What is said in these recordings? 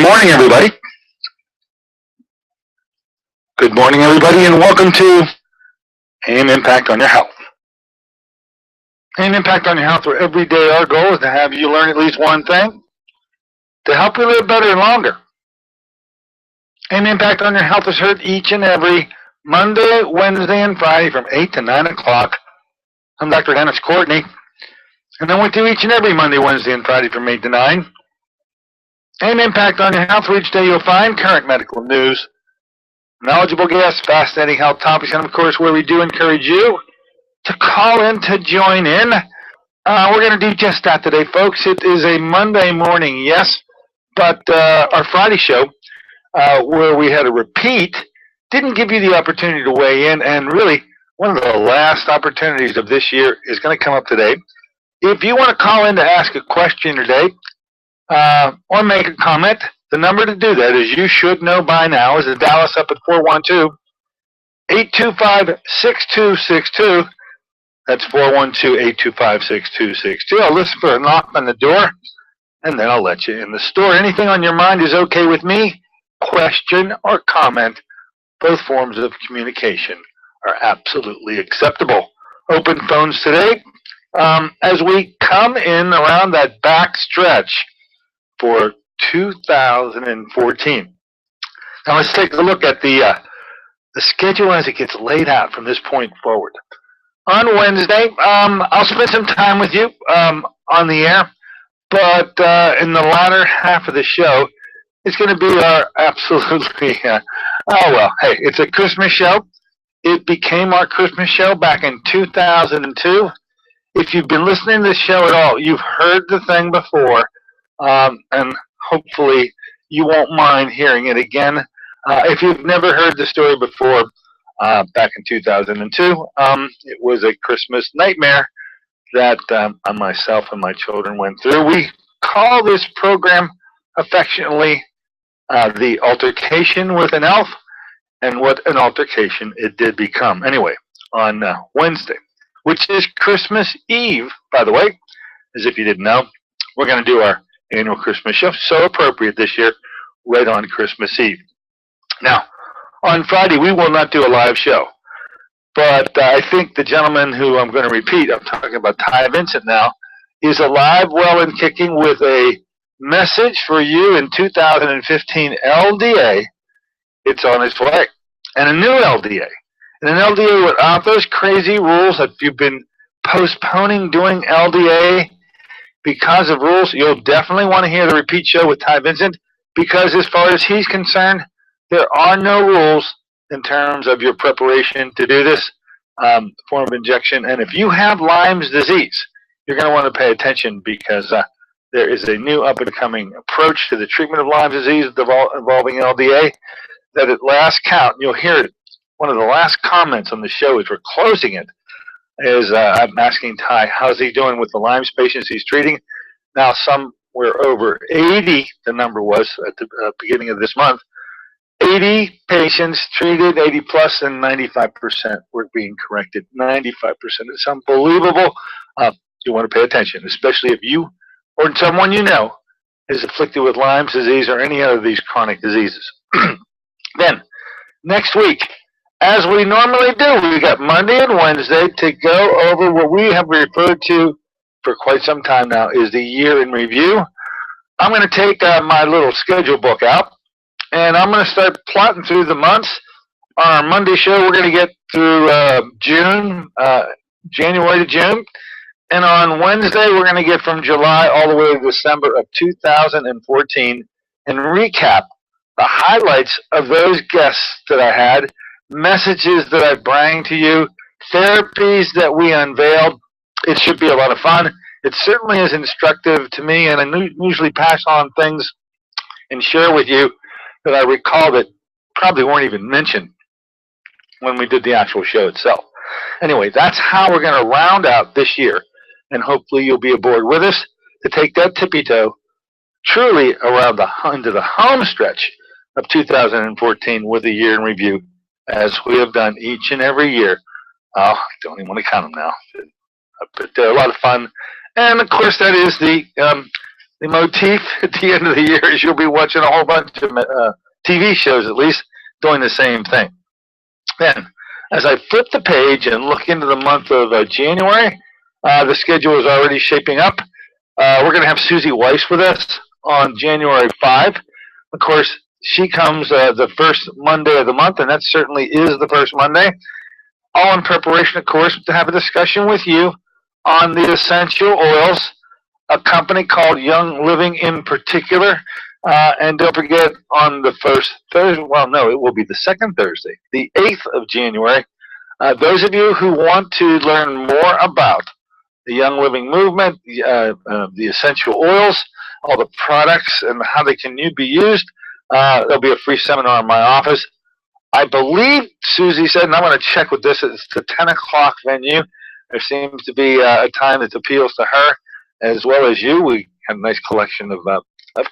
morning, everybody. Good morning, everybody, and welcome to AM Impact on Your Health. AM Impact on Your Health, where every day our goal is to have you learn at least one thing to help you live better and longer. AM Impact on Your Health is heard each and every Monday, Wednesday, and Friday from 8 to 9 o'clock. I'm Dr. Dennis Courtney, and then we do each and every Monday, Wednesday, and Friday from 8 to 9. AM Impact on Your Health, where each day you'll find current medical news, knowledgeable guests, fascinating health topics, and of course where we do encourage you to call in to join in. We're going to do just that today, folks. It is a Monday morning, yes, but our Friday show, where we had a repeat, didn't give you the opportunity to weigh in, and really one of the last opportunities of this year is going to come up today. If you want to call in to ask a question today or make a comment, the number to do that, as you should know by now, is to dial us up at 412-825-6262. That's 412-825-6262. I'll listen for a knock on the door, and then I'll let you in the store. Anything on your mind is okay with me. Question or comment, both forms of communication are absolutely acceptable. Open phones today as we come in around that back stretch for 2014. Now let's take a look at the schedule as it gets laid out from this point forward. On Wednesday, I'll spend some time with you on the air, but in the latter half of the show, it's going to be our absolutely, it's a Christmas show. It became our Christmas show back in 2002. If you've been listening to this show at all, you've heard the thing before, and hopefully you won't mind hearing it again. If you've never heard the story before, back in 2002, it was a Christmas nightmare that myself and my children went through. We call this program affectionately the altercation with an elf, and what an altercation it did become. Anyway, on Wednesday, which is Christmas Eve, by the way, as if you didn't know, we're going to do our annual Christmas show. So appropriate this year, right on Christmas Eve. Now, on Friday, we will not do a live show, but I think the gentleman who I'm going to repeat, I'm talking about Ty Vincent now, is alive, well, and kicking with a message for you in 2015 LDA. It's on its way. And a new LDA. And an LDA without those crazy rules that you've been postponing doing LDA because of rules. You'll definitely want to hear the repeat show with Ty Vincent, because as far as he's concerned, there are no rules in terms of your preparation to do this form of injection. And if you have Lyme's disease, you're going to want to pay attention, because there is a new up-and-coming approach to the treatment of Lyme disease involving LDA that at last count, you'll hear it. One of the last comments on the show as we're closing it is I'm asking Ty, how's he doing with the Lyme's patients he's treating? Now, somewhere over 80, the number was at the beginning of this month, 80 patients treated, 80 plus, and 95% were being corrected. 95%. It's unbelievable. You want to pay attention, especially if you or someone you know is afflicted with Lyme's disease or any other of these chronic diseases. Then, next week, as we normally do, we got Monday and Wednesday to go over what we have referred to for quite some time now is the year in review. I'm going to take my little schedule book out, and I'm going to start plotting through the months. On our Monday show, we're going to get through January to June. And on Wednesday, we're going to get from July all the way to December of 2014 and recap the highlights of those guests that I had, messages that I bring to you, therapies that we unveiled. It should be a lot of fun. It certainly is instructive to me, and I usually pass on things and share with you that I recall that probably weren't even mentioned when we did the actual show itself. Anyway, that's how we're going to round out this year, and hopefully you'll be aboard with us to take that tippy toe truly around into the home stretch of 2014 with a year in review, as we have done each and every year. I don't even want to count them now, but they're a lot of fun. And of course, that is the the motif at the end of the year is you'll be watching a whole bunch of TV shows, at least, doing the same thing. Then, as I flip the page and look into the month of January, the schedule is already shaping up. We're going to have Susie Weiss with us on January 5. Of course, she comes the first Monday of the month, and that certainly is the first Monday. All in preparation, of course, to have a discussion with you on the essential oils, a company called Young Living in particular. And don't forget, on the first Thursday, well, no, it will be the second Thursday, the 8th of January, those of you who want to learn more about the Young Living movement, the essential oils, all the products, and how they can be used, there'll be a free seminar in my office. I believe Susie said, and I'm going to check with this, it's the 10 o'clock venue. There seems to be a time that appeals to her as well as you. We had a nice collection of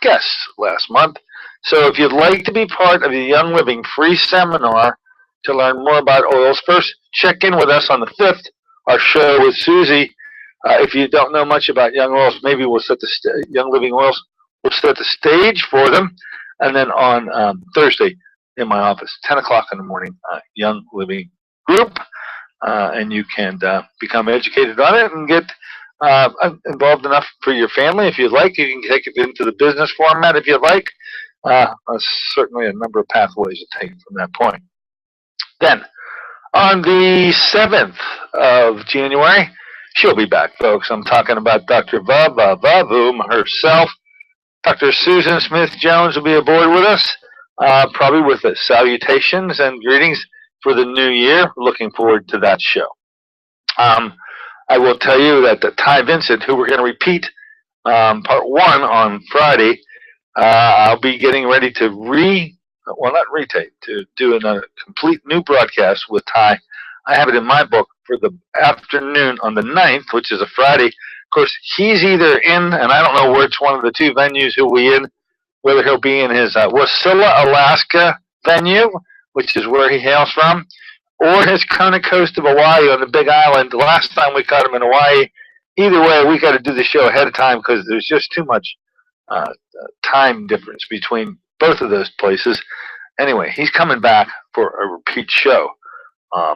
guests last month. So if you'd like to be part of the Young Living free seminar to learn more about oils, first check in with us on the 5th, our show with Susie. If you don't know much about Young Oils, maybe we'll set the Young Living Oils. We'll set the stage for them, and then on Thursday in my office, 10 o'clock in the morning, Young Living group, and you can become educated on it and get involved enough for your family if you'd like. You can take it into the business format if you'd like. Certainly a number of pathways to take from that point. Then, on the 7th of January, she'll be back, folks. I'm talking about Dr. Vavavoom herself. Dr. Susan Smith-Jones will be aboard with us, probably with salutations and greetings for the new year. Looking forward to that show. I will tell you that Ty Vincent, who we're going to repeat part 1 on Friday, I'll be getting ready to to do a complete new broadcast with Ty. I have it in my book for the afternoon on the 9th, which is a Friday. Of course, he's either in, and I don't know which one of the two venues he'll be in, whether he'll be in his Wasilla, Alaska venue, which is where he hails from, or his Kona coast of Hawaii on the Big Island. The last time we caught him in Hawaii, either way, we got to do the show ahead of time because there's just too much time difference between both of those places. Anyway, he's coming back for a repeat show,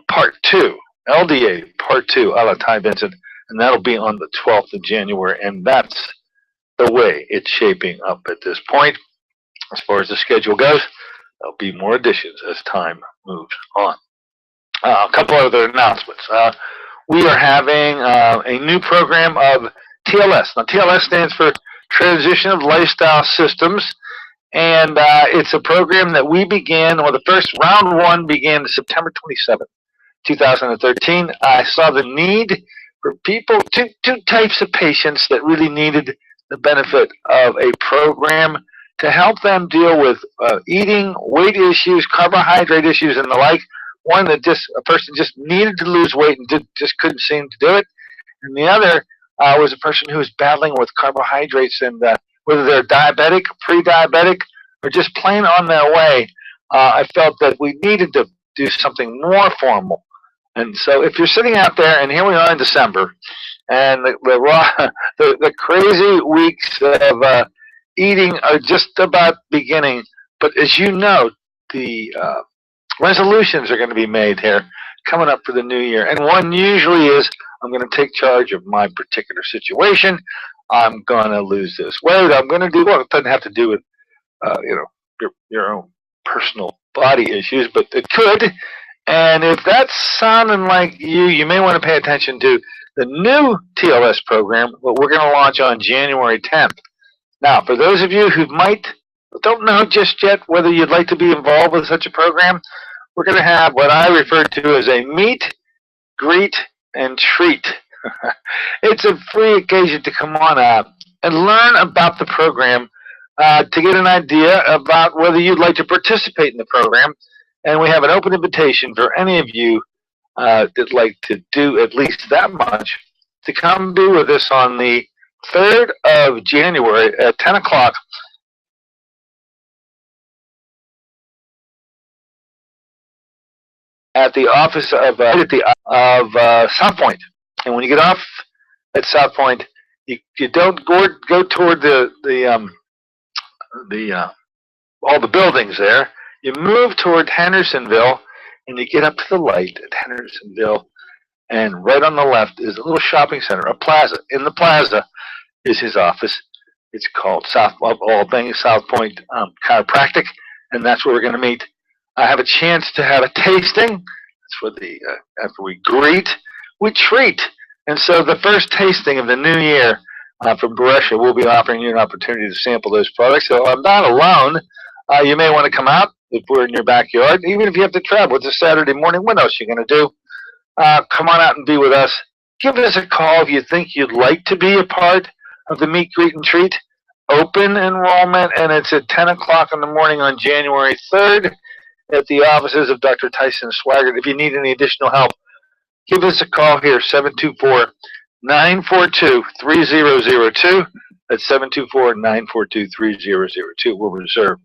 part 2, LDA part 2, a la Ty Vincent, and that'll be on the 12th of January, and that's the way it's shaping up at this point. As far as the schedule goes, there'll be more additions as time moves on. A couple other announcements. We are having a new program of TLS. Now, TLS stands for Transition of Lifestyle Systems, and it's a program that we began, or the first round 1 began September 27th, 2013. I saw the need for people, two types of patients that really needed the benefit of a program to help them deal with eating, weight issues, carbohydrate issues, and the like. One that a person just needed to lose weight and just couldn't seem to do it. And the other was a person who was battling with carbohydrates, and whether they're diabetic, pre-diabetic, or just plain on their way, I felt that we needed to do something more formal. And so if you're sitting out there, and here we are in December, and the crazy weeks of eating are just about beginning, but as you know, the resolutions are going to be made here coming up for the new year. And one usually is, I'm going to take charge of my particular situation. I'm going to lose this weight. I'm going to do what it doesn't have to do with your own personal body issues, but it could. And if that's sounding like you may want to pay attention to the new TLS program, what we're going to launch on January 10th. Now, for those of you who don't know just yet whether you'd like to be involved with such a program, we're going to have what I refer to as a meet, greet, and treat. It's a free occasion to come on out and learn about the program, to get an idea about whether you'd like to participate in the program. And we have an open invitation for any of you that'd like to do at least that much to come be with us on the 3rd of January at 10 o'clock at the office of South Point. And when you get off at South Point, You don't go toward all the buildings there. You move toward Hendersonville, and you get up to the light at Hendersonville, and right on the left is a little shopping center, a plaza. In the plaza is his office. It's called All Things South Point Chiropractic, and that's where we're going to meet. I have a chance to have a tasting. That's for after we greet, we treat. And so the first tasting of the new year from Beresha, we'll be offering you an opportunity to sample those products. So I'm not alone. You may want to come out if we're in your backyard, even if you have to travel. It's a Saturday morning. What else are you going to do? Come on out and be with us. Give us a call if you think you'd like to be a part of the meet, greet, and treat. Open enrollment, and it's at 10 o'clock in the morning on January 3rd at the offices of Dr. Tyson Swaggart. If you need any additional help, give us a call here, 724-942-3002. That's 724-942-3002. We'll reserve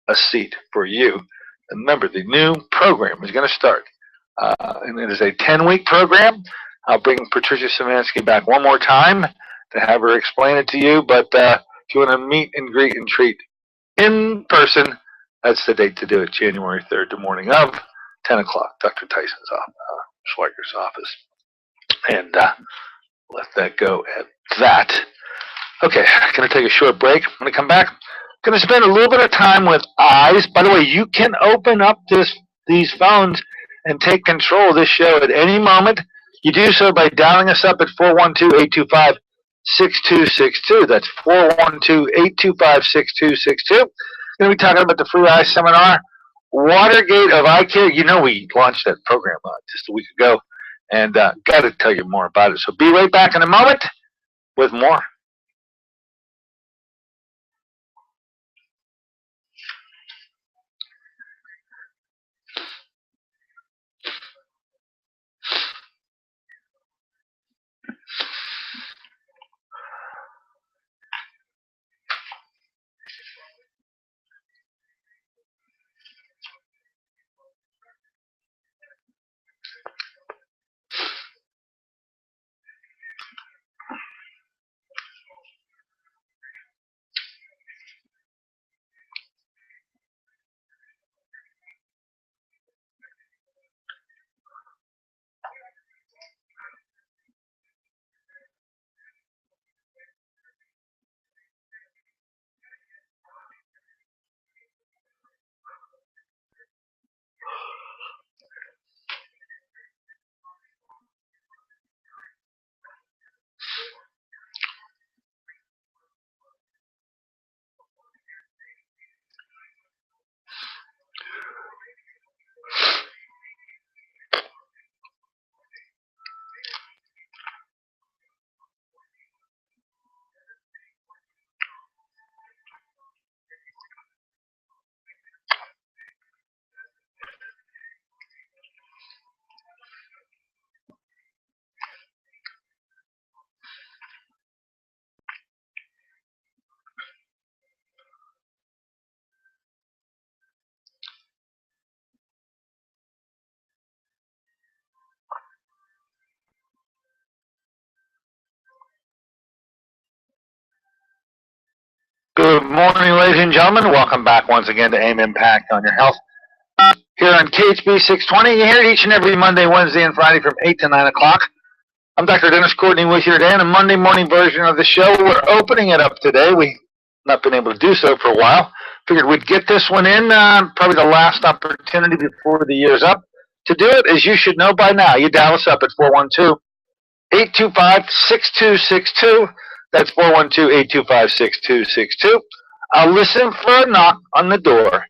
a seat for you. And remember, the new program is going to start. And it is a 10-week program. I'll bring Patricia Szymanski back one more time to have her explain it to you. But if you want to meet and greet and treat in person, that's the date to do it, January 3rd, the morning of 10 o'clock, Dr. Tyson's Schweiger's office. And let that go at that. Okay, I'm going to take a short break. I'm going to come back. I'm going to spend a little bit of time with eyes. By the way, you can open up these phones and take control of this show at any moment. You do so by dialing us up at 412-825-6262. That's 412-825-6262. We're going to be talking about the Free Eye Seminar, Watergate of Eye Care. You know we launched that program just a week ago, and got to tell you more about it. So be right back in a moment with more. Good morning, ladies and gentlemen. Welcome back once again to AIM Impact on Your Health. Here on KHB 620, you hear it each and every Monday, Wednesday, and Friday from 8 to 9 o'clock. I'm Dr. Dennis Courtney with you today on a Monday morning version of the show. We're opening it up today. We've not been able to do so for a while. Figured we'd get this one in, probably the last opportunity before the year's up. To do it, as you should know by now, you dial us up at 412-825-6262. That's 412-825-6262. I'll listen for a knock on the door,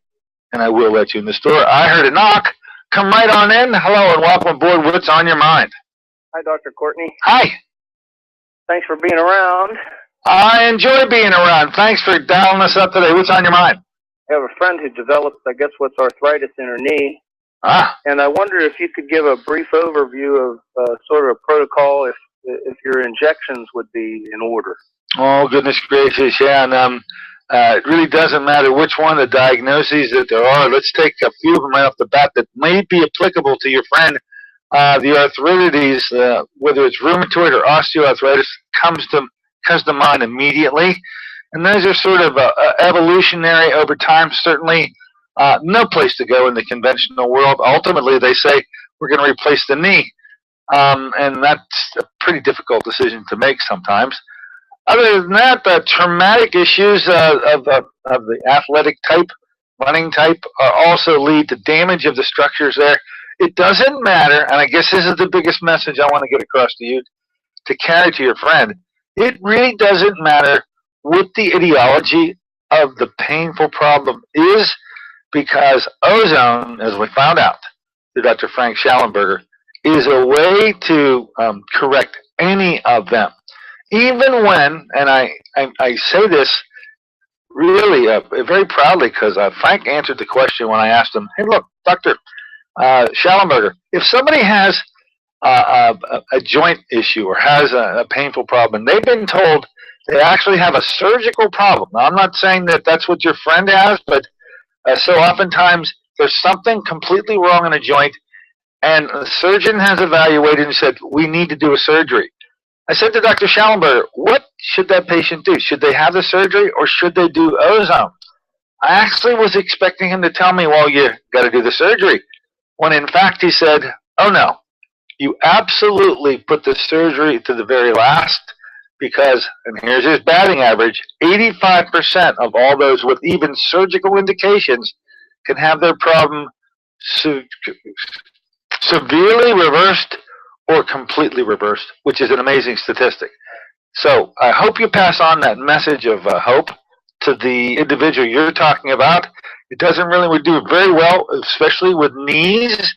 and I will let you in the store. I heard a knock. Come right on in. Hello, and welcome aboard. What's on your mind? Hi, Dr. Courtney. Hi. Thanks for being around. I enjoy being around. Thanks for dialing us up today. What's on your mind? I have a friend who developed, I guess, what's arthritis in her knee. And I wonder if you could give a brief overview of sort of a protocol if your injections would be in order. Oh, goodness gracious, yeah. And it really doesn't matter which one of the diagnoses that there are. Let's take a few of them right off the bat that may be applicable to your friend. The arthritis, whether it's rheumatoid or osteoarthritis, comes to comes to mind immediately. And those are sort of evolutionary over time. Certainly no place to go in the conventional world. Ultimately, they say we're going to replace the knee. And that's a pretty difficult decision to make sometimes. Other than that, the traumatic issues of the athletic type, running type, also lead to damage of the structures there. It doesn't matter, and I guess this is the biggest message I want to get across to you, to carry to your friend. It really doesn't matter what the etiology of the painful problem is, because ozone, as we found out through Dr. Frank Schallenberger, is a way to correct any of them. Even when, and I say this really very proudly, because Frank answered the question when I asked him, hey, look, Dr. Schallenberger, if somebody has a joint issue or has a painful problem, they've been told they actually have a surgical problem. Now, I'm not saying that that's what your friend has, but so oftentimes there's something completely wrong in a joint, and the surgeon has evaluated and said, we need to do a surgery. I said to Dr. Schallenberger, what should that patient do? Should they have the surgery or should they do ozone? I actually was expecting him to tell me, well, you got to do the surgery. When in fact he said, oh no, you absolutely put the surgery to the very last, because, and here's his batting average, 85% of all those with even surgical indications can have their problem severely reversed or completely reversed, which is an amazing statistic. So I hope you pass on that message of hope to the individual you're talking about. It doesn't really, we do very well, especially with knees,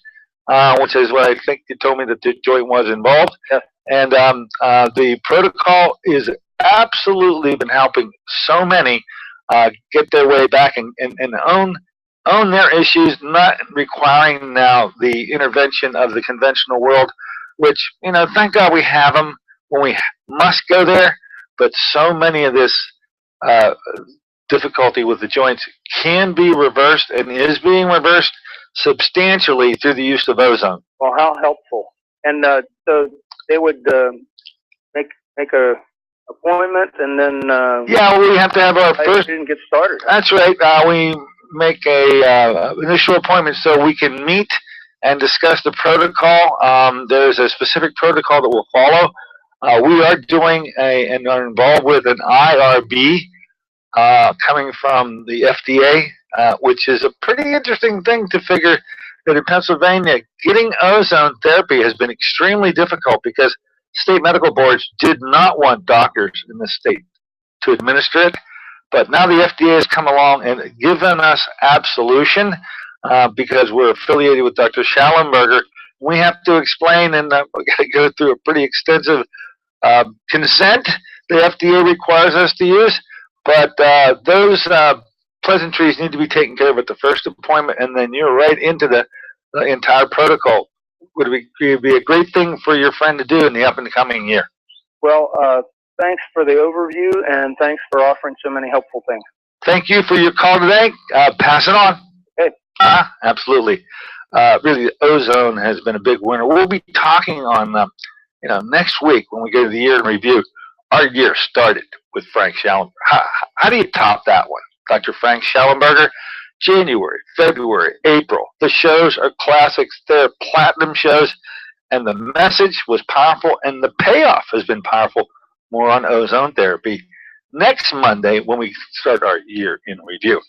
which is what I think you told me that the joint was involved. Yes. And the protocol is absolutely been helping so many get their way back and own their issues, not requiring now the intervention of the conventional world, which, you know, thank God we have them when we must go there, but so many of this difficulty with the joints can be reversed and is being reversed substantially through the use of ozone. Well, how helpful. And so they would make a appointment, and then yeah, we have to have our first. Didn't get started. That's right. We make a initial appointment so we can meet and discuss the protocol. There's a specific protocol that we'll follow. We are doing and are involved with an IRB coming from the FDA, which is a pretty interesting thing to figure that in Pennsylvania, getting ozone therapy has been extremely difficult because state medical boards did not want doctors in the state to administer it. But now the FDA has come along and given us absolution because we're affiliated with Dr. Schallenberger. We have to explain, and we got to go through a pretty extensive consent the FDA requires us to use. But those pleasantries need to be taken care of at the first appointment, and then you're right into the entire protocol. Would be a great thing for your friend to do in the up and coming year. Well, thanks for the overview, and thanks for offering so many helpful things. Thank you for your call today. Pass it on. Okay. Absolutely. Really, ozone has been a big winner. We'll be talking on next week when we go to the year in review. Our year started with Frank Schallenberger. How do you top that one? Dr. Frank Schallenberger, January, February, April. The shows are classics. They're platinum shows, and the message was powerful, and the payoff has been powerful. More on ozone therapy next Monday when we start our year in review.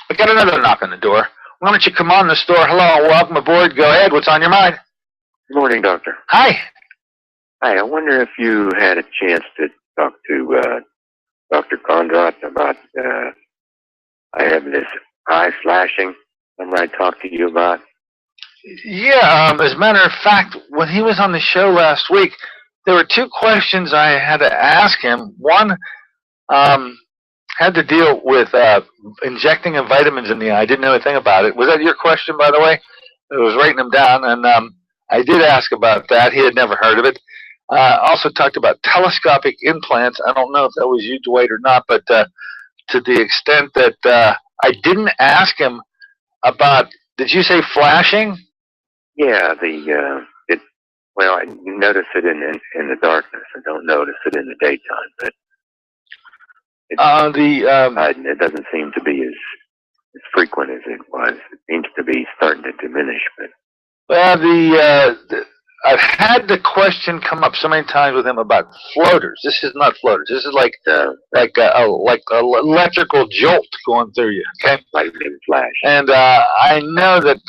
We got another knock on the door. Why don't you come on the store? Hello, welcome aboard. Go ahead. What's on your mind? Good morning, Doctor. Hi. Hi, I wonder if you had a chance to talk to Dr. Condrot about I have this eye flashing. Remember I talked to you about? Yeah, as a matter of fact, when he was on the show last week, there were two questions I had to ask him. One had to deal with injecting of vitamins in the eye. I didn't know anything about it. Was that your question, by the way? I was writing them down, and I did ask about that. He had never heard of it. Also talked about telescopic implants. I don't know if that was you, Dwight, or not, but to the extent that I didn't ask him about, did you say flashing? Yeah, Well, I notice it in the darkness. I don't notice it in the daytime, but it doesn't seem to be as frequent as it was. It seems to be starting to diminish. But well, I've had the question come up so many times with him about floaters. This is not floaters. This is like a electrical jolt going through you. Okay, lightning flash. And I know that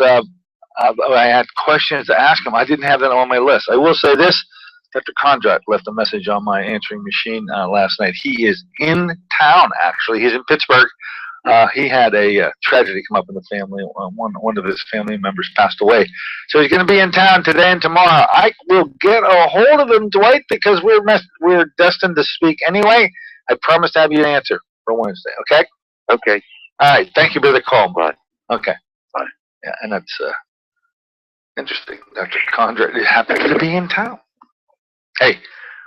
I had questions to ask him. I didn't have that on my list. I will say this: Dr. Kondrat left a message on my answering machine last night. He is in town. Actually, he's in Pittsburgh. He had a tragedy come up in the family. One of his family members passed away. So he's going to be in town today and tomorrow. I will get a hold of him, Dwight, because we're destined to speak anyway. I promise to have you an answer for Wednesday, okay? Okay. All right. Thank you for the call. Bye. Okay. Bye. Yeah, and that's interesting. Dr. Kondrat happens to be in town. Hey,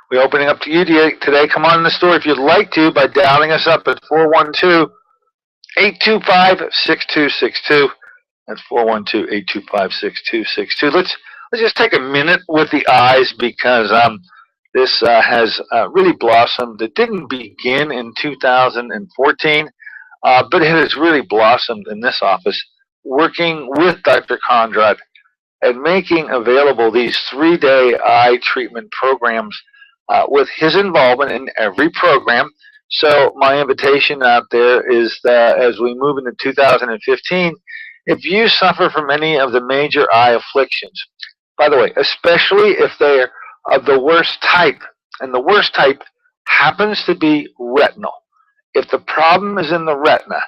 we're opening up to you today. Come on in the store if you'd like to by dialing us up at 412-825-6262. That's 412-825-6262. Let's just take a minute with the eyes, because this has really blossomed. It didn't begin in 2014, but it has really blossomed in this office, working with Dr. Kondrat and making available these 3-day eye treatment programs with his involvement in every program. So my invitation out there is that as we move into 2015, if you suffer from any of the major eye afflictions, by the way, especially if they're of the worst type, and the worst type happens to be retinal. If the problem is in the retina,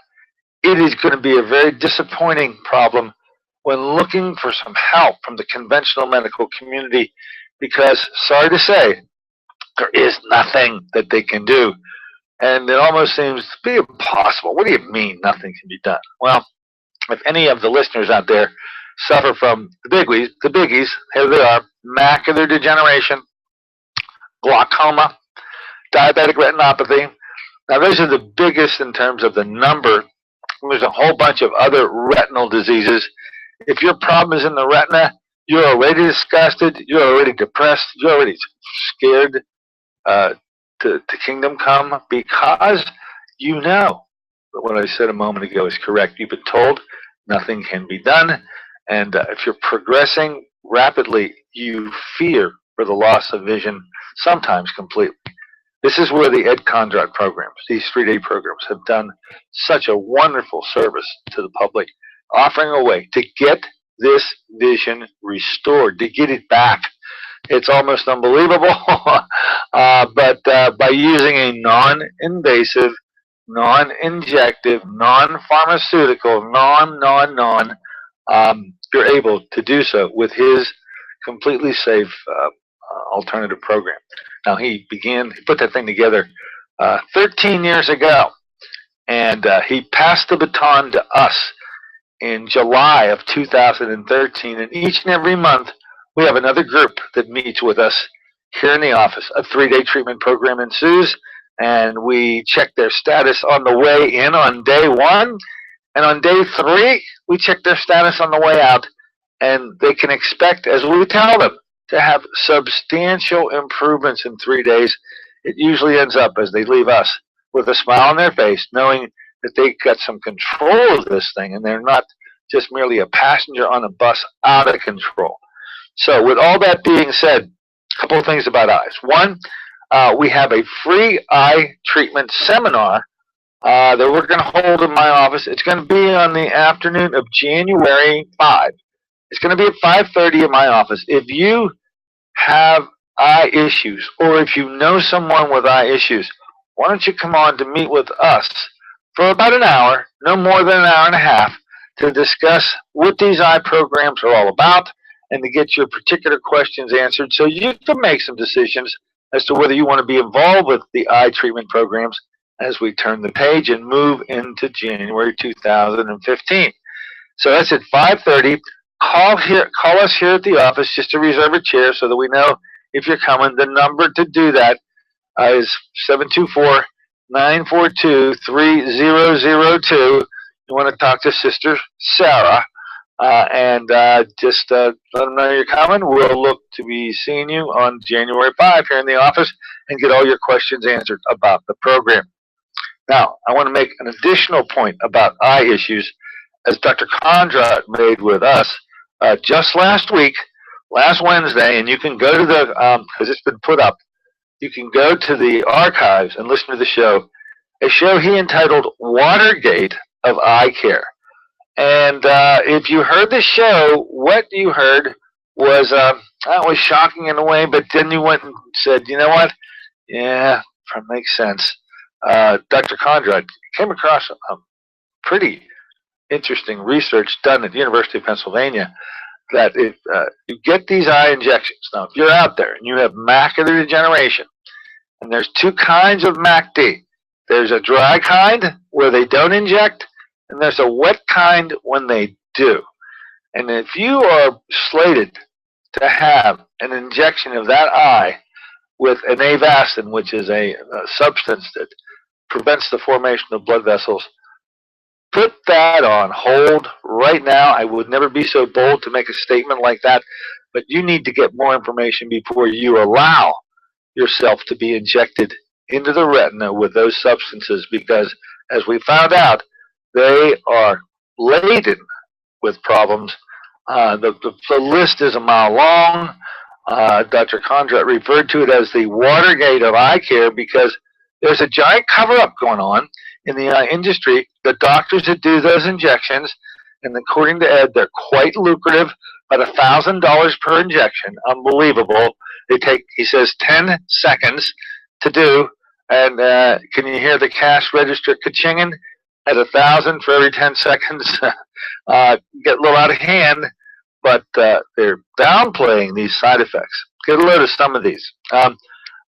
it is going to be a very disappointing problem when looking for some help from the conventional medical community, because, sorry to say, there is nothing that they can do. And it almost seems to be impossible. What do you mean nothing can be done? Well, if any of the listeners out there suffer from the biggies, here they are: macular degeneration, glaucoma, diabetic retinopathy. Now, those are the biggest in terms of the number. There's a whole bunch of other retinal diseases. If your problem is in the retina, you're already disgusted, you're already depressed, you're already scared to kingdom come, because you know that what I said a moment ago is correct. You've been told nothing can be done, and if you're progressing rapidly, you fear for the loss of vision, sometimes completely. This is where the Ed Kondrat programs, these 3-day programs, have done such a wonderful service to the public, offering a way to get this vision restored, to get it back. It's almost unbelievable, but by using a non-invasive, non-injective, non-pharmaceutical, you're able to do so with his completely safe alternative program. Now, he put that thing together 13 years ago, and he passed the baton to us in July of 2013, and each and every month we have another group that meets with us here in the office. A 3-day treatment program ensues, and we check their status on the way in on day 1, and on day 3 we check their status on the way out, and they can expect, as we tell them, to have substantial improvements in 3 days. It usually ends up, as they leave us, with a smile on their face, knowing that they got some control of this thing, and they're not just merely a passenger on a bus out of control. So with all that being said, a couple of things about eyes. One, we have a free eye treatment seminar that we're going to hold in my office. It's going to be on the afternoon of January 5. It's going to be at 5:30 in my office. If you have eye issues, or if you know someone with eye issues, why don't you come on to meet with us for about an hour, no more than an hour and a half, to discuss what these eye programs are all about and to get your particular questions answered, so you can make some decisions as to whether you want to be involved with the eye treatment programs as we turn the page and move into January 2015. So that's at 5:30. Call us here at the office just to reserve a chair so that we know if you're coming. The number to do that is 724-942-3002. You want to talk to Sister Sarah. and just let them know you're coming. We'll look to be seeing you on January 5 here in the office and get all your questions answered about the program. Now, I want to make an additional point about eye issues, as Dr. Kondrat made with us just last week, last Wednesday, and you can go to the, because it's been put up, you can go to the archives and listen to the show, a show he entitled Watergate of Eye Care. And if you heard the show, what you heard was, that was shocking in a way, but then you went and said, you know what? Yeah, that makes sense. Dr. Kondrat came across a pretty interesting research done at the University of Pennsylvania that if you get these eye injections, now if you're out there and you have macular degeneration, and there's two kinds of MACD. There's a dry kind where they don't inject, and there's a wet kind when they do. And if you are slated to have an injection of that eye with an Avastin, which is a substance that prevents the formation of blood vessels, put that on hold right now. I would never be so bold to make a statement like that, but you need to get more information before you allow yourself to be injected into the retina with those substances, because as we found out, they are laden with problems. The list is a mile long. Dr. Kondrat referred to it as the Watergate of eye care because there's a giant cover-up going on in the eye industry. The doctors that do those injections, and according to Ed, they're quite lucrative, about $1,000 per injection. Unbelievable. They take, he says, 10 seconds to do, and can you hear the cash register ka-chinging? At 1,000 for every 10 seconds. Get a little out of hand, but they're downplaying these side effects. Get a load of some of these.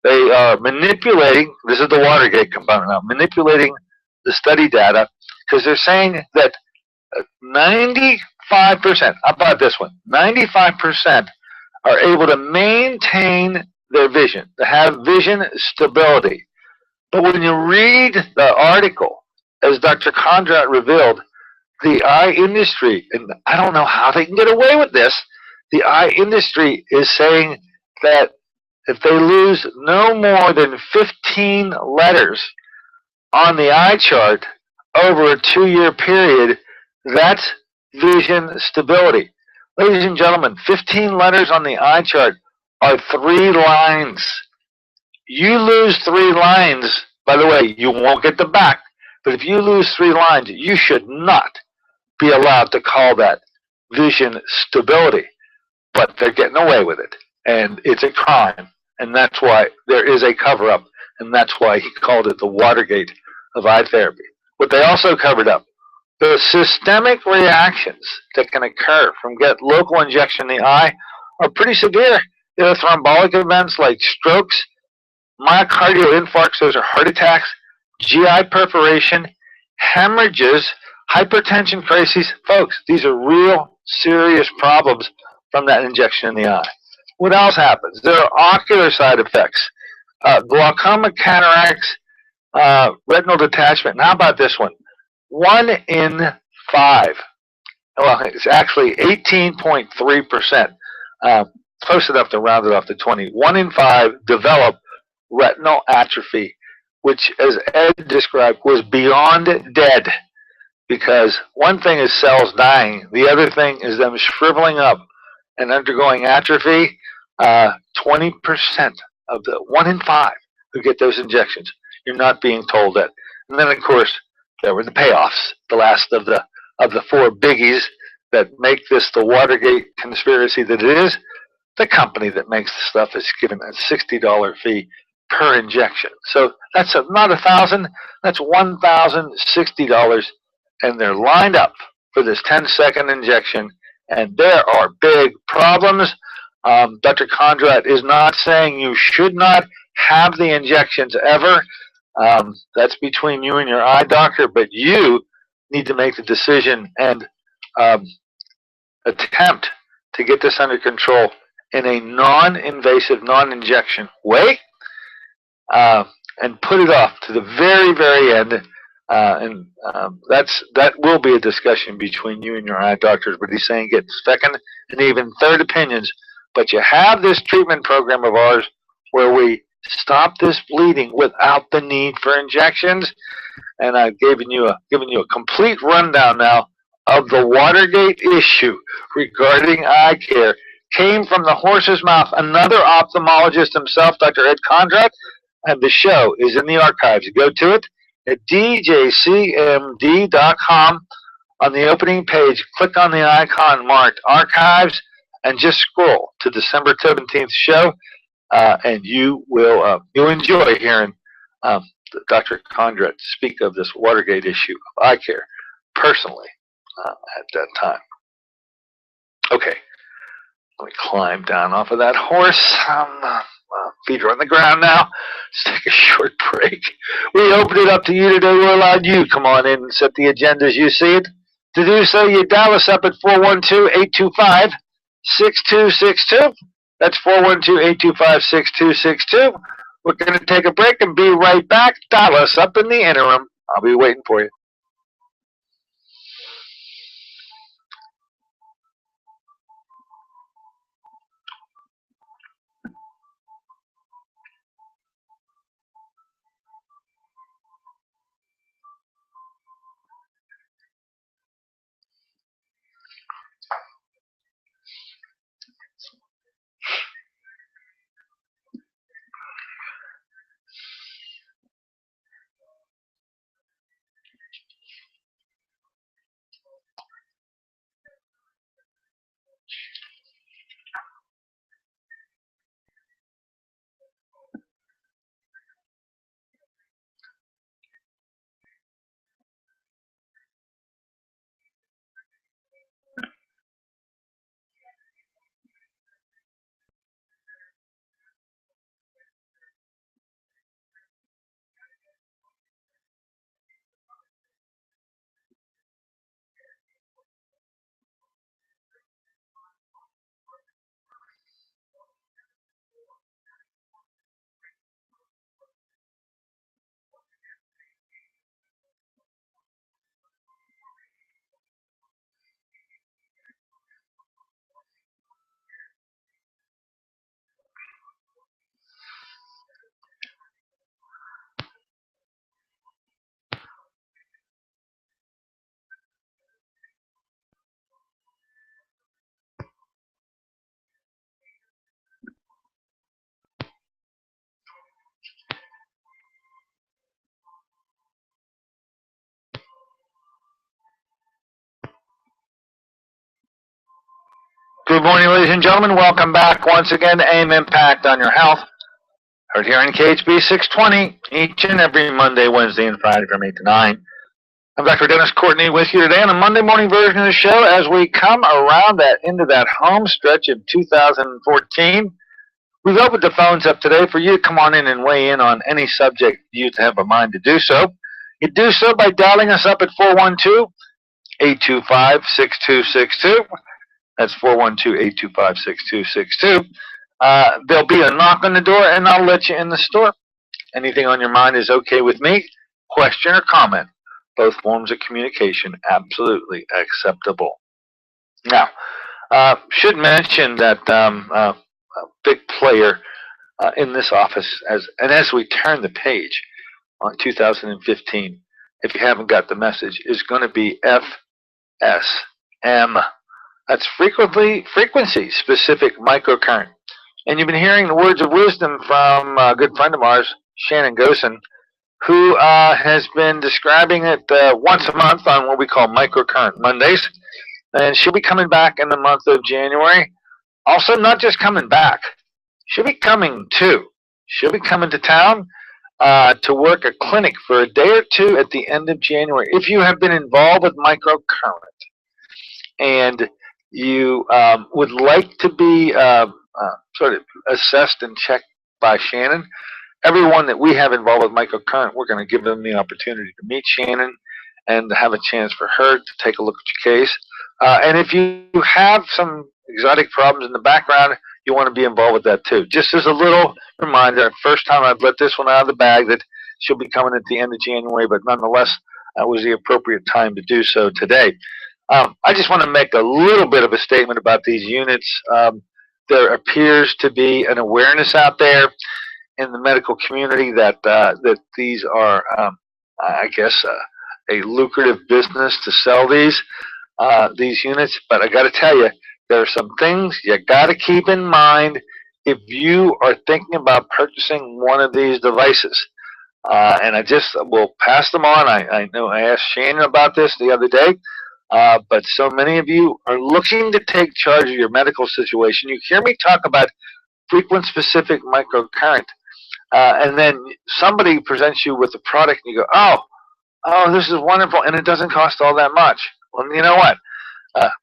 They are manipulating, this is the Watergate component now, manipulating the study data, because they're saying that 95%, how about this one, 95% are able to maintain their vision, to have vision stability. But when you read the article, as Dr. Kondrat revealed, the eye industry, and I don't know how they can get away with this, the eye industry is saying that if they lose no more than 15 letters on the eye chart over a 2-year period, that's vision stability. Ladies and gentlemen, 15 letters on the eye chart are 3 lines. You lose 3 lines, by the way, you won't get them back. But if you lose 3 lines, you should not be allowed to call that vision stability. But they're getting away with it. And it's a crime. And that's why there is a cover-up. And that's why he called it the Watergate of eye therapy. What they also covered up, the systemic reactions that can occur from local injection in the eye are pretty severe. There are thrombotic events like strokes, myocardial infarcts, those are heart attacks, GI perforation, hemorrhages, hypertension crises. Folks, these are real serious problems from that injection in the eye. What else happens? There are ocular side effects, glaucoma, cataracts, retinal detachment. And how about this one? 1 in 5, well, it's actually 18.3%, close enough to round it off to 20. 1 in 5 develop retinal atrophy, which, as Ed described, was beyond dead. Because one thing is cells dying, the other thing is them shriveling up and undergoing atrophy. 20% of the 1 in 5 who get those injections, you're not being told that. And then, of course, there were the payoffs, the last of the 4 biggies that make this the Watergate conspiracy that it is. The company that makes the stuff is given a $60 fee per injection. So that's not $1,000, that's $1,060, and they're lined up for this 10-second injection, and there are big problems. Dr. Kondrat is not saying you should not have the injections ever. That's between you and your eye doctor, but you need to make the decision and attempt to get this under control in a non-invasive, non-injection way, and put it off to the very, very end That will be a discussion between you and your eye doctors, but he's saying get second and even third opinions. But you have this treatment program of ours where we stop this bleeding without the need for injections. And I've given you a complete rundown now of the Watergate issue regarding eye care. Came from the horse's mouth. Another ophthalmologist himself, Dr. Ed Kondrot, and the show is in the archives. Go to it at djcmd.com. On the opening page, click on the icon marked Archives and just scroll to December 17th show, and you'll enjoy hearing Dr. Kondrot speak of this Watergate issue of eye care personally at that time. Okay, let me climb down off of that horse. Feet are on the ground now. Let's take a short break. We opened it up to you today. We allowed you come on in and set the agenda as you see it. To do so, you dial us up at 412-825-6262. That's 412-825-6262. We're going to take a break and be right back. Dial us up in the interim. I'll be waiting for you. Good morning, ladies and gentlemen. Welcome back once again to AIM Impact on Your Health. Heard here in KHB 620 each and every Monday, Wednesday, and Friday from 8 to 9. I'm Dr. Dennis Courtney with you today on the Monday morning version of the show as we come around into that home stretch of 2014. We've opened the phones up today for you to come on in and weigh in on any subject you have a mind to do so. You do so by dialing us up at 412-825-6262. That's 412-825-6262. There'll be a knock on the door, and I'll let you in the store. Anything on your mind is okay with me. Question or comment. Both forms of communication, absolutely acceptable. Now, should mention that a big player in this office, as we turn the page on 2015, if you haven't got the message, is going to be FSM. That's frequency-specific microcurrent. And you've been hearing the words of wisdom from a good friend of ours, Shannon Gosen, who has been describing it once a month on what we call Microcurrent Mondays. And she'll be coming back in the month of January. Also, not just coming back, she'll be coming too. She'll be coming to town to work a clinic for a day or two at the end of January. If you have been involved with microcurrent and you would like to be sort of assessed and checked by Shannon, everyone that we have involved with microcurrent, we're going to give them the opportunity to meet Shannon and to have a chance for her to take a look at your case. And if you have some exotic problems in the background, you want to be involved with that too. Just as a little reminder, first time I've let this one out of the bag that she'll be coming at the end of January, but nonetheless, that was the appropriate time to do so today. I just want to make a little bit of a statement about these units. There appears to be an awareness out there in the medical community that these are, I guess, a lucrative business to sell these units. But I got to tell you, there are some things you got to keep in mind if you are thinking about purchasing one of these devices. And I just will pass them on. I know I asked Shannon about this the other day. But so many of you are looking to take charge of your medical situation. You hear me talk about frequent specific microcurrent, and then somebody presents you with a product and you go, oh, this is wonderful, and it doesn't cost all that much. Well, you know what?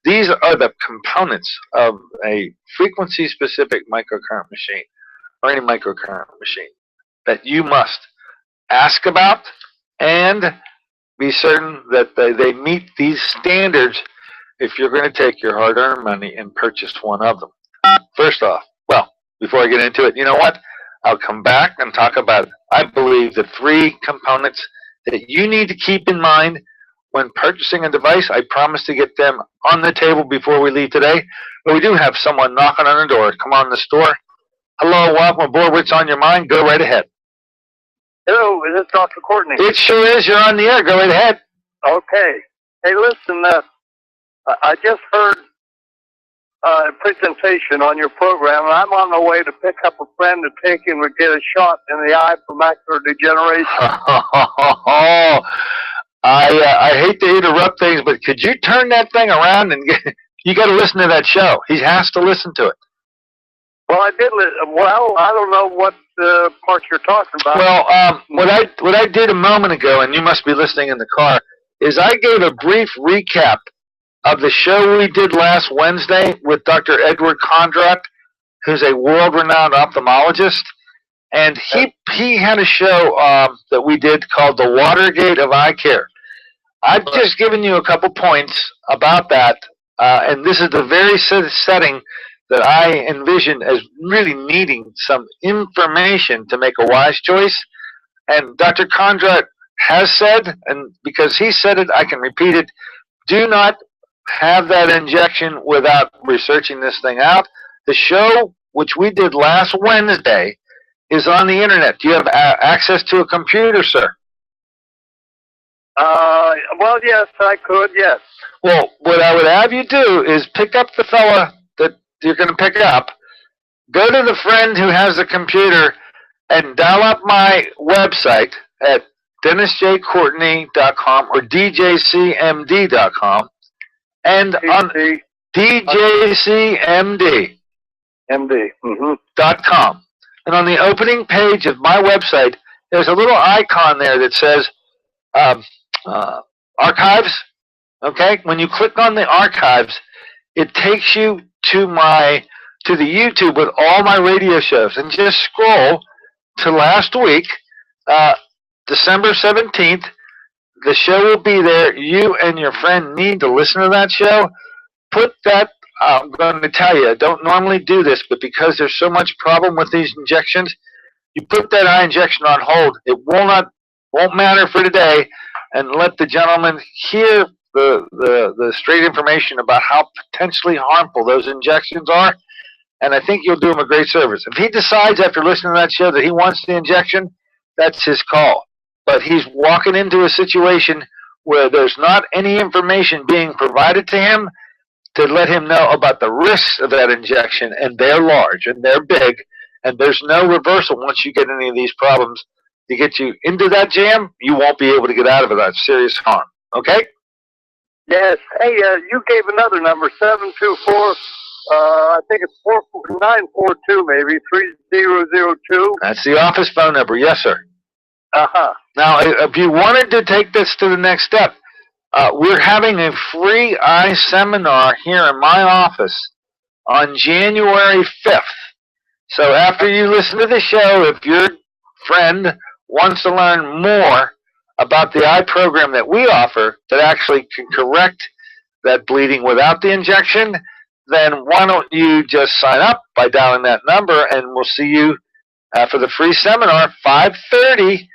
These are the components of a frequency specific microcurrent machine, or any microcurrent machine, that you must ask about and be certain that they meet these standards if you're going to take your hard-earned money and purchase one of them. First off, well, before I get into it, you know what? I'll come back and talk about, I believe, the 3 components that you need to keep in mind when purchasing a device. I promise to get them on the table before we leave today. But we do have someone knocking on the door. Come on in the store. Hello, welcome aboard. What's on your mind? Go right ahead. Hello, is this Dr. Courtney? It sure is. You're on the air. Go right ahead. Okay. Hey, listen, I just heard a presentation on your program, and I'm on the way to pick up a friend to take him to get a shot in the eye for macular degeneration. I hate to interrupt things, but could you turn that thing around and you got to listen to that show. He has to listen to it. Well, I did. Well, I don't know what part you're talking about. Well, what I did a moment ago, and you must be listening in the car, is I gave a brief recap of the show we did last Wednesday with Dr. Edward Kondrot, who's a world-renowned ophthalmologist, and he had a show that we did called The Watergate of Eye Care. I've just given you a couple points about that, and this is the very setting that I envision as really needing some information to make a wise choice. And Dr. Kondrot has said, and because he said it, I can repeat it, do not have that injection without researching this thing out. The show, which we did last Wednesday, is on the internet. Do you have access to a computer, sir? Well, yes, I could, yes. Well, what I would have you do is pick up the fella that you're going to pick up, go to the friend who has the computer, and dial up my website at DennisJCourtney.com or DJCMD.com, and on DJCMD.com. And on the opening page of my website, there's a little icon there that says archives. Okay, when you click on the archives, it takes you to the YouTube with all my radio shows, and just scroll to last week, December 17th. The show will be there. You and your friend need to listen to that show. Put that, I'm going to tell you, I don't normally do this, but because there's so much problem with these injections, you put that eye injection on hold. It won't matter for today, and let the gentleman hear the straight information about how potentially harmful those injections are, and I think you'll do him a great service. If he decides after listening to that show that he wants the injection, that's his call. But he's walking into a situation where there's not any information being provided to him to let him know about the risks of that injection, and they're large and they're big, and there's no reversal once you get any of these problems. To get you into that jam, you won't be able to get out of it without serious harm. Okay? Yes. Hey, you gave another number, 724. I think it's 942, maybe 3002. That's the office phone number. Yes, sir. Uh-huh. Now, if you wanted to take this to the next step, we're having a free eye seminar here in my office on January 5th. So after you listen to the show, if your friend wants to learn more about the eye program that we offer that actually can correct that bleeding without the injection, then why don't you just sign up by dialing that number, and we'll see you for the free seminar, 5:30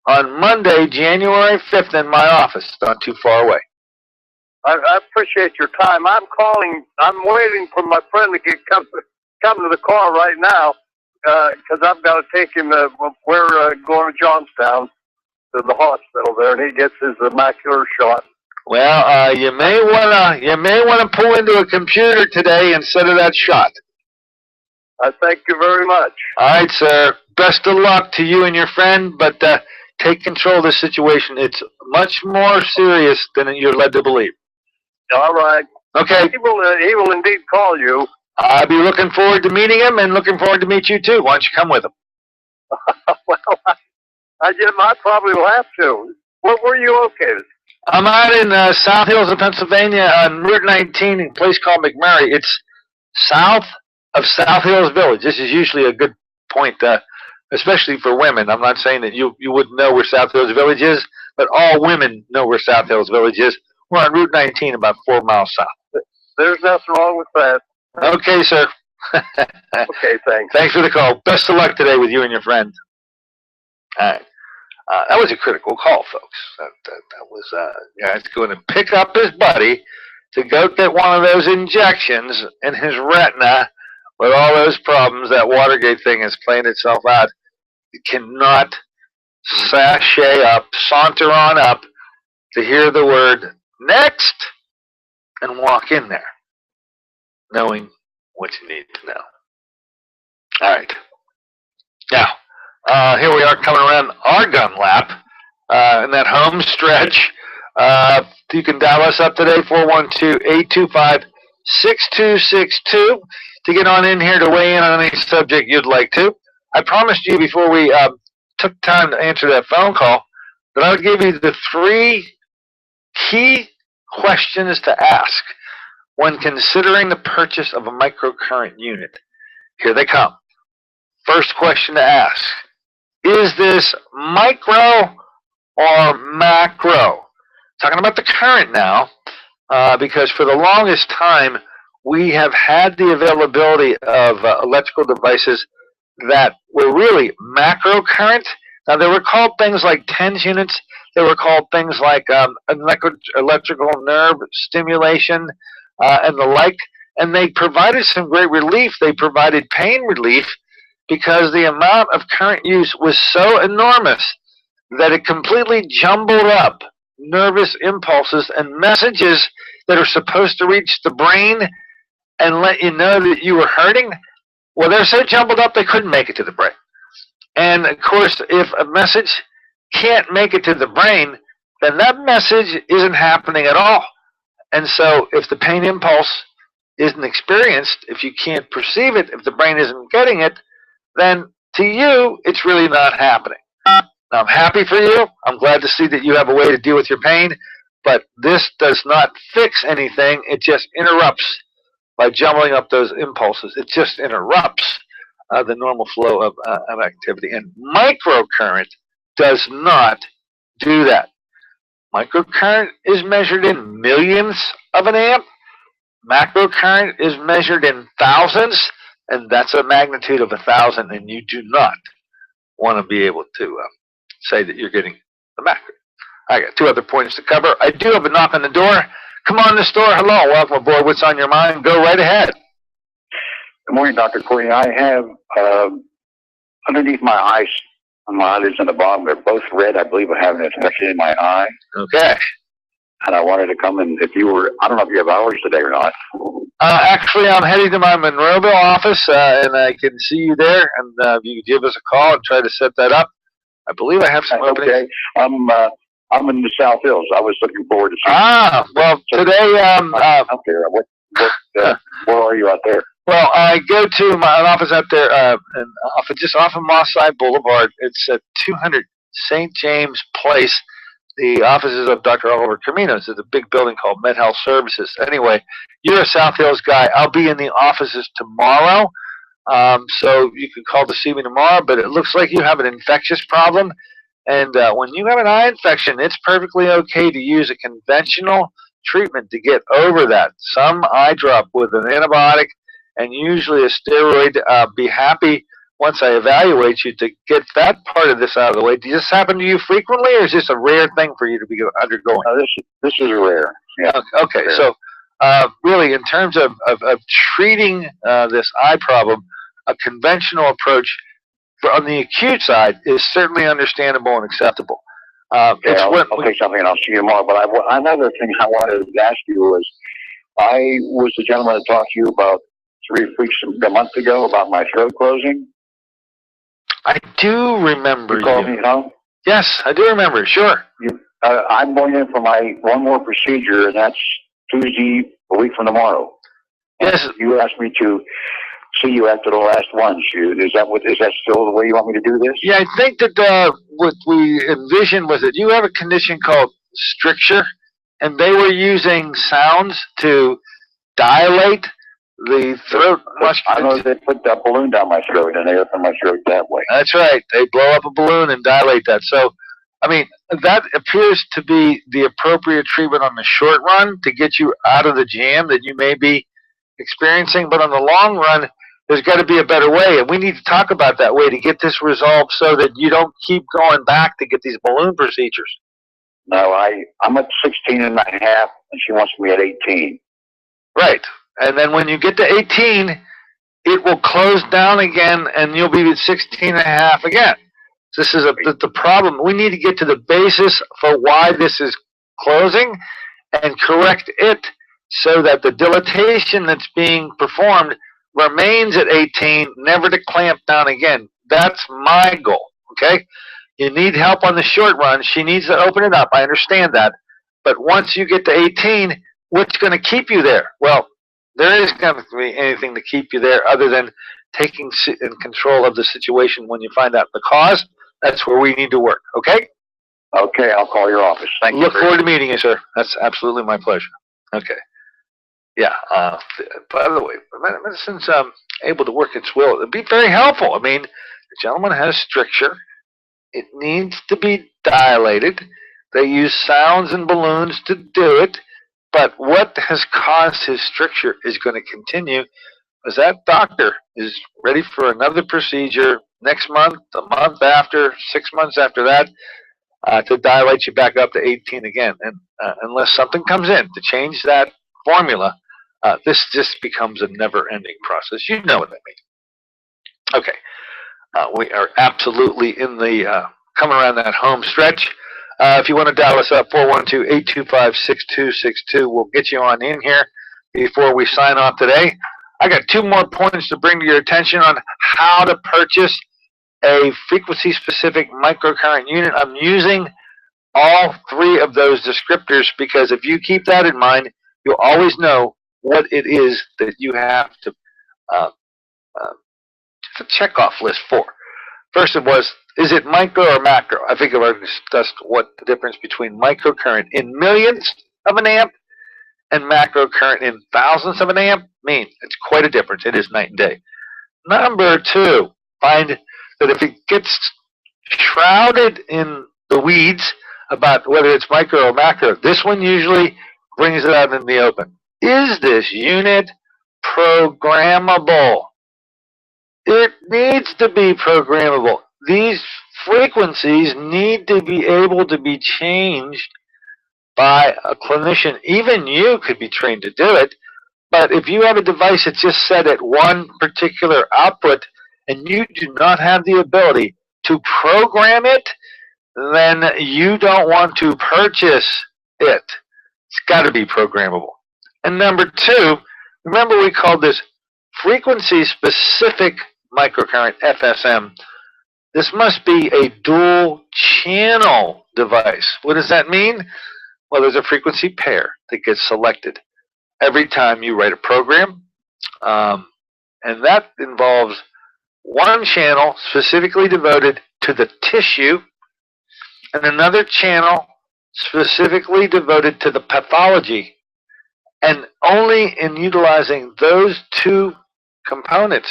on Monday, January 5th in my office. Not too far away. I appreciate your time. I'm waiting for my friend to come to the car right now, because I've got to take him we're going to Johnstown to the hospital there, and he gets his macular shot. Well, you may wanna pull into a computer today instead of that shot. I thank you very much. All right, sir. Best of luck to you and your friend, but take control of the situation. It's much more serious than you're led to believe. All right. Okay. He will indeed call you. I'll be looking forward to meeting him and looking forward to meet you too. Why don't you come with him? Well, I probably will have to. Where are you located? I'm out in South Hills of Pennsylvania on Route 19 in a place called McMurray. It's south of South Hills Village. This is usually a good point, especially for women. I'm not saying that you wouldn't know where South Hills Village is, but all women know where South Hills Village is. We're on Route 19, about 4 miles south. There's nothing wrong with that. Okay, sir. Okay, thanks. Thanks for the call. Best of luck today with you and your friend. All right. That was a critical call, folks. That was guy's going to pick up his buddy to go get one of those injections in his retina with all those problems. That Watergate thing is playing itself out. You cannot saunter on up to hear the word next and walk in there knowing what you need to know. All right. Now, here we are coming around our gun lap in that home stretch. You can dial us up today, 412-825-6262, to get on in here to weigh in on any subject you'd like to. I promised you before we took time to answer that phone call that I would give you the 3 key questions to ask when considering the purchase of a microcurrent unit. Here they come. First question to ask: is this micro or macro? Talking about the current now, because for the longest time we have had the availability of electrical devices that were really macro current. Now, they were called things like TENS units. They were called things like electrical nerve stimulation and the like. And they provided some great relief. They provided pain relief because the amount of current use was so enormous that it completely jumbled up nervous impulses and messages that are supposed to reach the brain and let you know that you were hurting. Well, they're so jumbled up they couldn't make it to the brain. And of course, if a message can't make it to the brain, then that message isn't happening at all. And so if the pain impulse isn't experienced, if you can't perceive it, if the brain isn't getting it, then to you, it's really not happening. Now, I'm happy for you. I'm glad to see that you have a way to deal with your pain, but this does not fix anything. It just interrupts by jumbling up those impulses. It just interrupts the normal flow of activity. And microcurrent does not do that. Microcurrent is measured in millions of an amp. Macrocurrent is measured in thousands, and that's a magnitude of 1,000, and you do not want to be able to say that you're getting the macro. I got 2 other points to cover. I do have a knock on the door. Come on in the store. Hello. Welcome aboard. What's on your mind? Go right ahead. Good morning, Dr. Corey. I have underneath my eyes, on my eyelids on the bottom, they're both red. I believe I have an infection in my eye. Okay. And I wanted to come in, if you were, I don't know if you have hours today or not. Actually, I'm heading to my Monroeville office, and I can see you there. And if you could give us a call and try to set that up. I believe I have some openings. Okay. I'm in the South Hills. I was looking forward to seeing you. Well, today, out there. Where are you out there? Well, I go to my office out there, just off of Moss Side Boulevard. It's at 200 St. James Place. The offices of Dr. Oliver Caminos. It's a big building called MedHealth Services. Anyway, you're a South Hills guy. I'll be in the offices tomorrow, so you can call to see me tomorrow. But it looks like you have an infectious problem, and when you have an eye infection, it's perfectly okay to use a conventional treatment to get over that. Some eye drop with an antibiotic and usually a steroid. Be happy once I evaluate you, to get that part of this out of the way. Does this happen to you frequently, or is this a rare thing for you to be undergoing? This is rare. Yeah. Okay, rare. so really, in terms of treating this eye problem, a conventional approach on the acute side is certainly understandable and acceptable. I'll take something and I'll see you tomorrow. But another thing I wanted to ask you was, I was the gentleman that talked to you about 3 weeks, a month ago, about my throat closing. I do remember you. Called me, huh? Yes, I do remember. Sure. I'm going in for my one more procedure, and that's Tuesday, a week from tomorrow. Yes. You asked me to see you after the last one. Is that still the way you want me to do this? Yeah, I think that what we envisioned was that you have a condition called stricture, and they were using sounds to dilate the throat musculature. I know they put that balloon down my throat, and they open my throat that way. That's right. They blow up a balloon and dilate that. So, I mean, that appears to be the appropriate treatment on the short run to get you out of the jam that you may be experiencing. But on the long run, there's got to be a better way, and we need to talk about that way to get this resolved so that you don't keep going back to get these balloon procedures. No, I'm at 16 and a half, and she wants me at 18. Right. And then when you get to 18, it will close down again, and you'll be at 16 and a half again. This is the problem. We need to get to the basis for why this is closing and correct it so that the dilatation that's being performed remains at 18, never to clamp down again. That's my goal, okay? You need help on the short run. She needs to open it up. I understand that. But once you get to 18, what's going to keep you there? Well, there isn't going to be anything to keep you there other than taking in control of the situation when you find out the cause. That's where we need to work, okay? Okay, I'll call your office. Thank you. Look forward to meeting you, sir. That's absolutely my pleasure. Okay. Yeah. By the way, medicine's able to work its will. It'd be very helpful. I mean, the gentleman has stricture. It needs to be dilated. They use sounds and balloons to do it. But what has caused his stricture is going to continue, because that doctor is ready for another procedure next month, the month after, 6 months after that, to dilate you back up to 18 again. And unless something comes in to change that formula, this just becomes a never-ending process. You know what I mean. Okay. We are absolutely in the coming around that home stretch. If you want to dial us up, 412-825-6262. We'll get you on in here before we sign off today. I got 2 more points to bring to your attention on how to purchase a frequency-specific microcurrent unit. I'm using all 3 of those descriptors because if you keep that in mind, you'll always know what it is that you have to just a checkoff list for. First it was, is it micro or macro? I think I've already discussed what the difference between microcurrent in millions of an amp and macrocurrent in thousandths of an amp mean. It's quite a difference. It is night and day. Number 2, find that if it gets shrouded in the weeds about whether it's micro or macro, this one usually brings it out in the open. Is this unit programmable? It needs to be programmable. These frequencies need to be able to be changed by a clinician. Even you could be trained to do it, but if you have a device that's just set at one particular output and you do not have the ability to program it, then you don't want to purchase it. It's got to be programmable. And number 2, remember we called this frequency-specific microcurrent, FSM. This must be a dual-channel device. What does that mean? Well, there's a frequency pair that gets selected every time you write a program, and that involves one channel specifically devoted to the tissue and another channel specifically devoted to the pathology. And only in utilizing those 2 components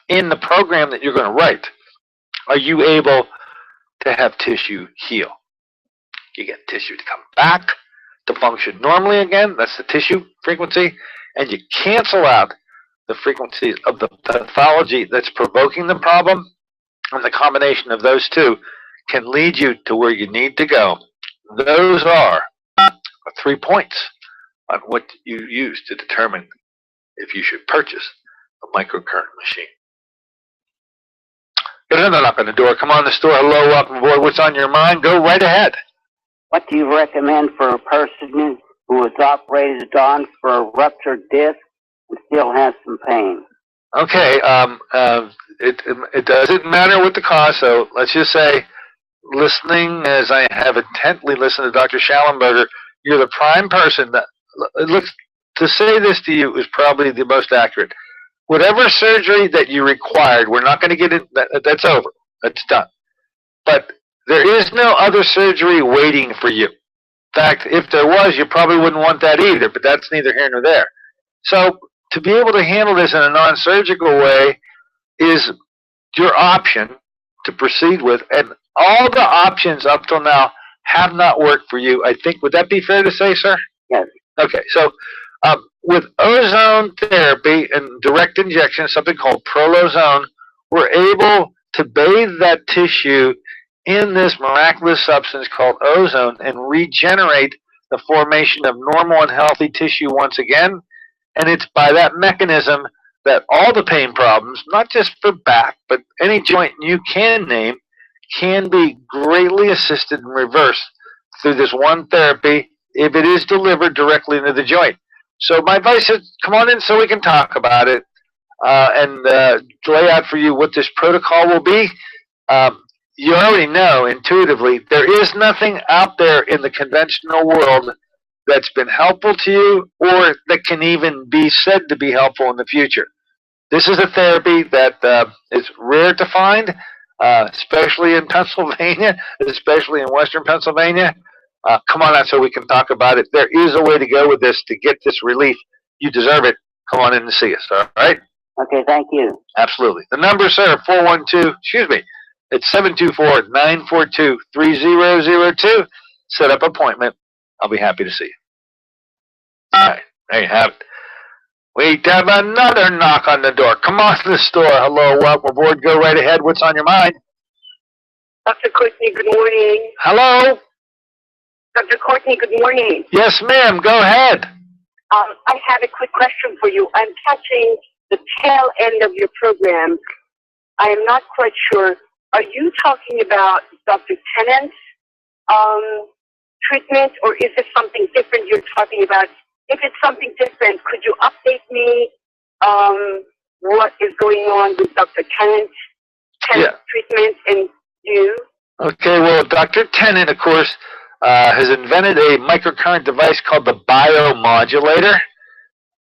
in the program that you're going to write are you able to have tissue heal. You get tissue to come back to function normally again. That's the tissue frequency. And you cancel out the frequencies of the pathology that's provoking the problem, and the combination of those two can lead you to where you need to go. Those are 3 points on what you use to determine if you should purchase a microcurrent machine. There's another knock on the door. Come on the store. Hello, welcome aboard. What's on your mind? Go right ahead. What do you recommend for a person who was operated on for a ruptured disc and still has some pain? Okay, it doesn't matter what the cause, so let's just say, listening as I have intently listened to Dr. Schallenberger, you're the prime person that, look, to say this to you is probably the most accurate. Whatever surgery that you required, we're not going to get it, that's over, that's done. But there is no other surgery waiting for you. In fact, if there was, you probably wouldn't want that either, but that's neither here nor there. So to be able to handle this in a non-surgical way is your option to proceed with, and all the options up till now have not worked for you, I think. Would that be fair to say, sir? Yes. Okay, so with ozone therapy and direct injection, something called prolozone, we're able to bathe that tissue in this miraculous substance called ozone and regenerate the formation of normal and healthy tissue once again. And it's by that mechanism that all the pain problems, not just for back, but any joint you can name, can be greatly assisted and reversed through this one therapy if it is delivered directly into the joint. So my advice is, come on in so we can talk about it and lay out for you what this protocol will be. You already know intuitively there is nothing out there in the conventional world that's been helpful to you or that can even be said to be helpful in the future. This is a therapy that is rare to find, especially in Pennsylvania, especially in Western Pennsylvania. Come on out so we can talk about it. There is a way to go with this to get this relief. You deserve it. Come on in and see us, all right? Okay, thank you. Absolutely. The number, sir, 412, it's 724-942-3002. Set up an appointment. I'll be happy to see you. All right, there you have it. We have another knock on the door. Come on to the store. Hello, welcome aboard. Go right ahead. What's on your mind? Dr. Courtney, good morning. Hello? Dr. Courtney, good morning. Yes, ma'am. Go ahead. I have a quick question for you. I'm catching the tail end of your program. I am not quite sure. Are you talking about Dr. Tennant's treatment, or is it something different you're talking about? If it's something different, could you update me what is going on with Dr. Tennant's treatment and you? Okay, well, Dr. Tennant, of course, has invented a microcurrent device called the biomodulator.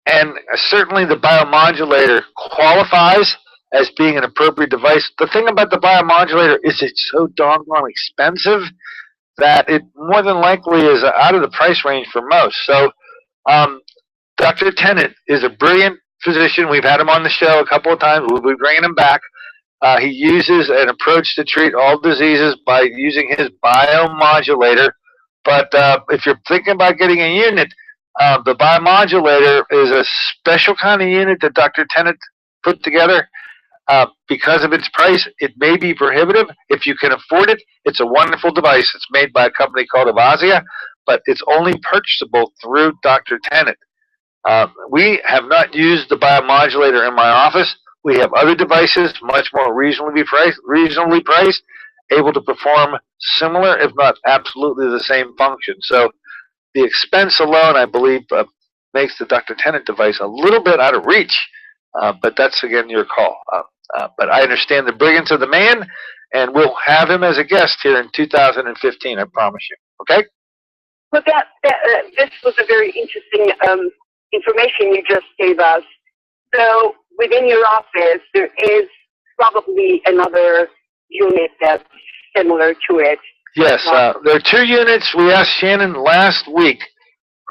And certainly the biomodulator qualifies as being an appropriate device. The thing about the biomodulator is it's so doggone expensive that it more than likely is out of the price range for most. So Dr. Tennant is a brilliant physician. We've had him on the show a couple of times. We'll be bringing him back. He uses an approach to treat all diseases by using his biomodulator. But if you're thinking about getting a unit, the biomodulator is a special kind of unit that Dr. Tennant put together. Because of its price, it may be prohibitive. If you can afford it, it's a wonderful device. It's made by a company called Avasia, but it's only purchasable through Dr. Tennant. We have not used the biomodulator in my office. We have other devices, much more reasonably priced, able to perform similar, if not absolutely the same function. So the expense alone, I believe, makes the Dr. Tennant device a little bit out of reach. But that's, again, your call. But I understand the brilliance of the man, and we'll have him as a guest here in 2015, I promise you. Okay? Well, this was a very interesting information you just gave us. So within your office, there is probably another unit that's similar to it. Yes, there are 2 units. We asked Shannon last week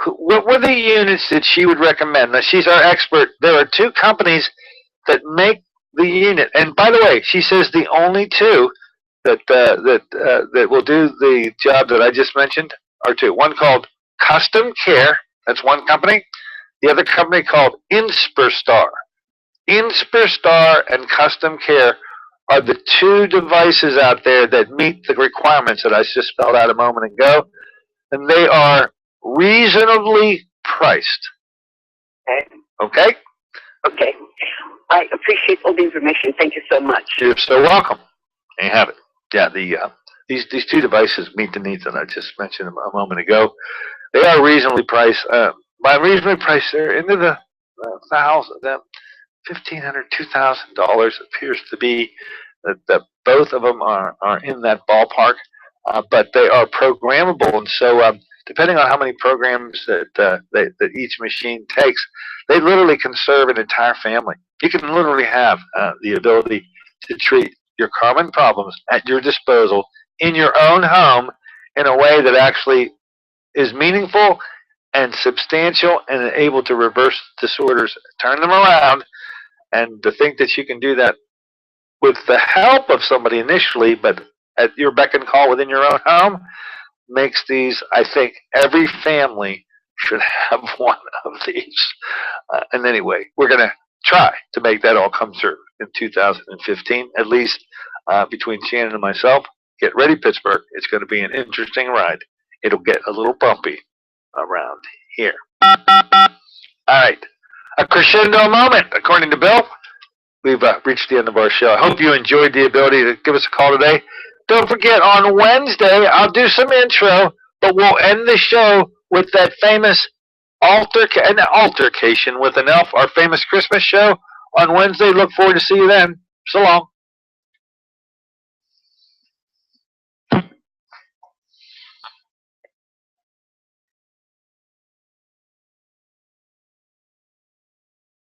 what were the units that she would recommend. Now, she's our expert. There are 2 companies that make the unit. And by the way, she says the only 2 that will do the job that I just mentioned are 2. One called Custom Care. That's one company. The other company called Insperstar. Inspir and Custom Care are the two devices out there that meet the requirements that I just spelled out a moment ago, and they are reasonably priced. Okay. Okay? Okay. I appreciate all the information. Thank you so much. You're so welcome. There you have it. Yeah, these two devices meet the needs that I just mentioned a moment ago. They are reasonably priced. By reasonably priced, they're into the $1,500, $2,000 appears to be that both of them are in that ballpark, but they are programmable, and so depending on how many programs that each machine takes, they literally can serve an entire family. You can literally have the ability to treat your common problems at your disposal in your own home in a way that actually is meaningful and substantial and able to reverse disorders, turn them around, and to think that you can do that with the help of somebody initially, but at your beck and call within your own home, makes these, I think, every family should have one of these. And anyway, we're going to try to make that all come through in 2015, at least between Shannon and myself. Get ready, Pittsburgh. It's going to be an interesting ride. It'll get a little bumpy around here. All right. A crescendo moment, according to Bill. We've reached the end of our show. I hope you enjoyed the ability to give us a call today. Don't forget, on Wednesday, I'll do some intro, but we'll end the show with that famous altercation with an elf, our famous Christmas show on Wednesday. Look forward to see you then. So long.